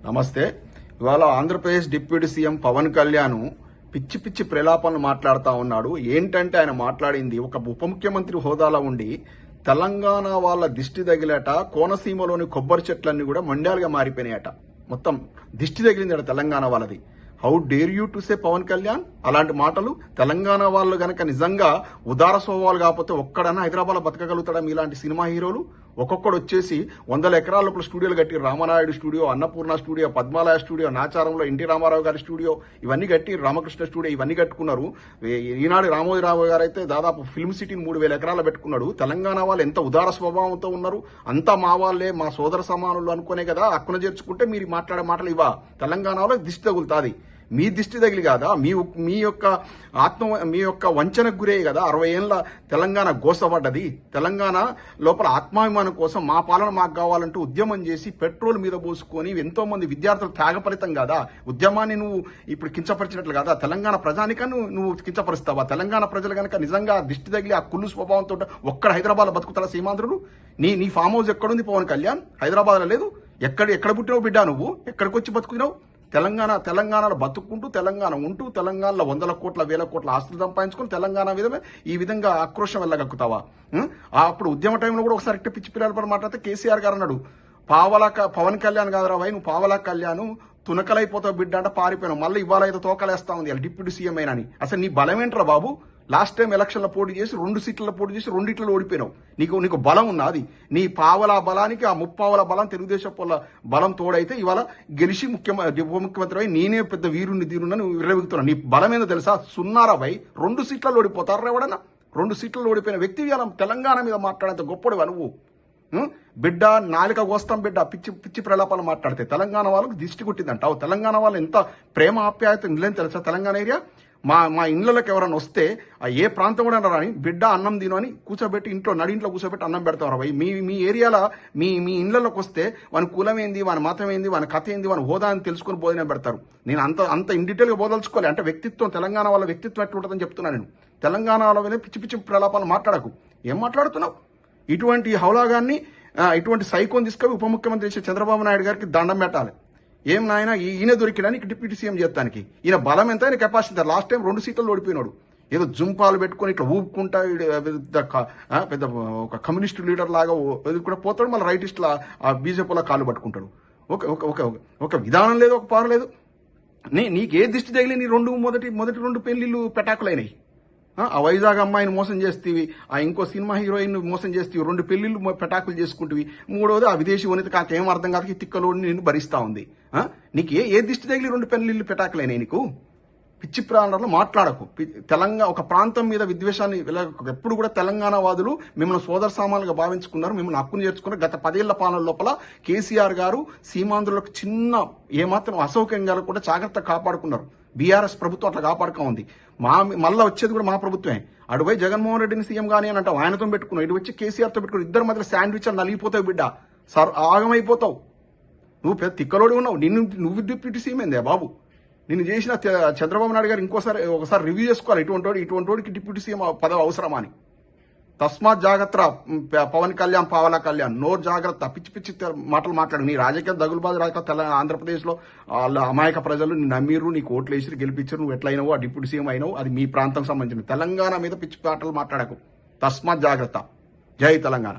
నమస్తే. ఇవాళ Andhra Pradesh deputy CM Pawan Kalyan పిచ్చి పిచ్చి ప్రలాపనలు మాట్లాడుతూ ఉన్నాడు. ఏంటంటే ఆయన మాట్లాడింది ఒక ఉప ముఖ్యమంత్రి హోదాలో ఉండి తెలంగాణ వాళ్ళ దిష్టి తగిలేట కోనసీమలోని కొబ్బరి చెట్లన్నీ కూడా మండ్యాలుగా మారిపోయినాయట. మొత్తం దిష్టి తగిలిందట తెలంగాణ వాళ్ళది. How dare you to say Pawan Kalyan అలాంటి మాటలు? తెలంగాణ వాళ్ళు గనక నిజంగా ఉదార స్వభావాలు కాకపోతే ఒక్కడన్నా హైదరాబాద్ లో బతకగలుగుతాడా? మీలాంటి సినిమా హీరోలు ఒక్కొక్కడు వచ్చేసి 100 ఎకరాల లోపల స్టూడియోలు కట్టి Ramanaidu studio, Annapurna studio, Padmalaya studio, నాచారంలో ఎన్టీ రామారావు గారి స్టూడియో ఇవన్నీ కట్టి, రామకృష్ణ స్టూడియో ఇవన్నీ కట్టుకున్నారు. ఈనాడు రామోజీరావు గారు అయితే దాదాపు ఫిల్మ్ సిటీని 3000 ఎకరాలు పెట్టుకున్నాడు. తెలంగాణ వాళ్ళు ఎంత ఉదార స్వభావంతో ఉన్నారు. అంతా మా వాళ్ళే, మా సోదర సమానులు అనుకునే కదా హక్కున చేర్చుకుంటే మీరు మాట్లాడే మాటలు ఇవా? తెలంగాణలో దిష్టి తగులుతాది. మీ దిష్టి తగిలి కాదా? మీ యొక్క వంచనకు గురే కదా 60 ఏళ్ల తెలంగాణ గోసపడ్డది. తెలంగాణ లోపల ఆత్మాభిమానం కోసం మా పాలన మాకు కావాలంటూ ఉద్యమం చేసి పెట్రోల్ మీద పోసుకొని ఎంతో మంది విద్యార్థులు త్యాగపరితం కదా. ఉద్యమాన్ని నువ్వు ఇప్పుడు కించపరిచినట్లు కదా. తెలంగాణ ప్రజానికను నువ్వు కించపరుస్తావా? తెలంగాణ ప్రజలు కనుక నిజంగా దిష్టి తగిలి ఆ కుళ్ళు స్వభావంతో ఒక్కడ హైదరాబాద్ లో బతుకుతారా? సీమాంధ్రులు నీ ఫామ్ హౌస్ ఎక్కడుంది పవన్ కళ్యాణ్? హైదరాబాద్ లో లేదు. ఎక్కడ పుట్టినావు బిడ్డ? నువ్వు ఎక్కడికి వచ్చి బతుకుతున్నావు? తెలంగాణలో బతుక్కుంటూ, తెలంగాణ ఉంటూ, తెలంగాణలో 100 కోట్ల 1000 కోట్ల ఆస్తులు సంపాదించుకుని తెలంగాణ విధమే ఈ విధంగా ఆక్రోశం వెళ్ళగక్కుతావా? అప్పుడు ఉద్యమ టైంలో కూడా ఒకసారి పిచ్చి పిల్లల పని మాట్లాడితే కేసీఆర్ గారు అన్నాడు, పవన్ కళ్యాణ్ కాదురా భాయ్, నువ్వు పావలా కళ్యాణ్ తునకలైపోతావు బిడ్డ అంటే పారిపోయినావు. మళ్ళీ ఇవాళ అయితే తోకలేస్తా ఉంది అలా డిప్యూటీ సీఎం అయినా అని. అసలు నీ బలం ఏంట్రా బాబు? లాస్ట్ టైం ఎలక్షన్లో పోటీ చేసి 2 సీట్లలో పోటీ చేసి 2 ఓడిపోయినావు. నీకు బలం ఉన్నది. నీ పావల బలానికి ఆ ముప్పావల బలం తెలుగుదేశం వాళ్ళ బలం తోడైతే ఇవాళ గెలిచి ఉప ముఖ్యమంత్రి అయి నేనే పెద్ద వీరుణ్ణి నువ్వు విర్రవీగుతున్నావు. నీ బలం ఏందో తెలుసా? సున్నారా భయ్. 2 సీట్లలో ఓడిపోతారా ఎవడన్నా? 2 సీట్లలో ఓడిపోయిన వ్యక్తి ఇవాళ తెలంగాణ మీద మాట్లాడేంత గొప్పడివా నువ్వు? బిడ్డ నాలుక కోస్తాం బిడ్డ పిచ్చి ప్రలాపాలు మాట్లాడితే తెలంగాణ వాళ్ళకు దిష్టి కొట్టిందంటావు. తెలంగాణ వాళ్ళు ఎంత ప్రేమ ఆప్యాయత ఇల్లేని తెలుసా? తెలంగాణ ఏరియా మా ఇళ్లలోకి ఎవరైనా వస్తే ఏ ప్రాంతం కూడా రాని బిడ్డ అన్నం తిను అని కూర్చోబెట్టి నడింట్లో కూర్చోబెట్టి అన్నం పెడతారు భయ్. మీ ఏరియాలో మీ ఇళ్లలోకి వస్తే వాని కులం ఏంది, వాని మతం ఏంది, వాని కథ ఏంది, వాని హోదా అని తెలుసుకుని భోజనం పెడతారు. నేను అంత ఇన్ డీటెయిల్ గా బోదలుచుకోవాలి. అంటే వ్యక్తిత్వం, తెలంగాణ వాళ్ళ వ్యక్తిత్వం ఎట్లుంటుందని చెప్తున్నాను నేను. తెలంగాణ వాళ్ళ పిచ్చి ప్రలాపాలు మాట్లాడకు. ఏం మాట్లాడుతున్నావు? ఇటువంటి హౌలాగాన్ని, ఇటువంటి సైకోని తీసుకొని ఉప ముఖ్యమంత్రి చంద్రబాబు నాయుడు గారికి దండం పెట్టాలి. ఏం నాయన ఈయన దొరికినా నీకు డిప్యూటీ సీఎం చేస్తానికి? ఈయన బలం ఎంత, ఆయన కెపాసిటీ. లాస్ట్ టైం 2 సీట్లలో ఓడిపోయినాడు. ఏదో జుంపాలు పెట్టుకుని ఇట్లా ఊపుకుంటా పెద్ద ఒక కమ్యూనిస్ట్ లీడర్ లాగా కూడా పోతాడు. మళ్ళీ రైటిస్ట్ బీజేపీలో కాళ్ళు పట్టుకుంటాడు. ఒక విధానం లేదు, ఒక పవర్ లేదు. నీకు ఏ దిష్టి తగిలి నీ మొదటి 2 పెళ్లిళ్ళు పెటాకులైనాయి. ఆ వైజాగ్ అమ్మాయిని మోసం చేస్తేవి, ఆ ఇంకో సినిమా హీరోయిన్ మోసం చేస్తేవి, 2 పెళ్లిళ్ళు పెటాకులు చేసుకుంటేవి, 3వది ఆ విదేశీ వనిత కాకేం అర్థం కాక తిక్కలోని నిన్ను భరిస్తా ఉంది. నీకు ఏ దిష్టి తగిలి 2 పెళ్లిళ్ళు పెటాకులైనాయి నీకు? పిచ్చి ప్రాంతాల్లో మాట్లాడకు. తెలంగాణ ఒక ప్రాంతం మీద విద్వేషాన్ని ఎప్పుడు కూడా తెలంగాణ వాదులు మిమ్మల్ని సోదర సామాన్లుగా భావించుకున్నారు, మిమ్మల్ని హక్కును చేర్చుకున్నారు. గత 10 ఏళ్ల పాలన లోపల కేసీఆర్ గారు సీమాంధ్రులకు చిన్న ఏమాత్రం అసౌకర్యం కలగకుండా జాగ్రత్త కాపాడుకున్నారు. బీఆర్ఎస్ ప్రభుత్వం అట్లా కాపాడుకో ఉంది. మళ్ళా వచ్చేది కూడా మా ప్రభుత్వమే. అటుపై జగన్మోహన్ రెడ్డిని సీఎం కానీ అని అంటావు, ఆయనతో పెట్టుకున్నావు. ఇటు వచ్చి కేసీఆర్తో పెట్టుకున్నావు. ఇద్దరు మధ్యలో శాండ్విచ్ అని నలిగిపోతావు బిడ్డ. ఆగమైపోతావు. నువ్వు పెద్ద తిక్కలోడి ఉన్నావు. నువ్వు డిప్యూటీ సీఎం ఏందే బాబు? నిన్ను చేసిన చంద్రబాబు నాయుడు గారు ఒకసారి రివ్యూ చేసుకోవాలి. ఇటువంటి వాడికి డిప్యూటీ సీఎం పదవి అవసరమా అని. తస్మాత్ జాగ్రత్త పవన్ కళ్యాణ్, పావలా కళ్యాణ్. నోరు జాగ్రత్త. పిచ్చి మాటలు మాట్లాడు. నీ రాజకీయ దగులుబాజు రాజకీయ ఆంధ్రప్రదేశ్ లో వాళ్ళ అమాయక ప్రజలు నమ్మిరు, నీకు ఓట్లు వేసి గెలిపించారు. నువ్వు ఎట్లయినావో ఆ డిప్యూటీ సీఎం అయినావు. అది మీ ప్రాంతం సంబంధించిన. తెలంగాణ మీద పిచ్చి మాటలు మాట్లాడకు. తస్మాత్ జాగ్రత్త. జై తెలంగాణ.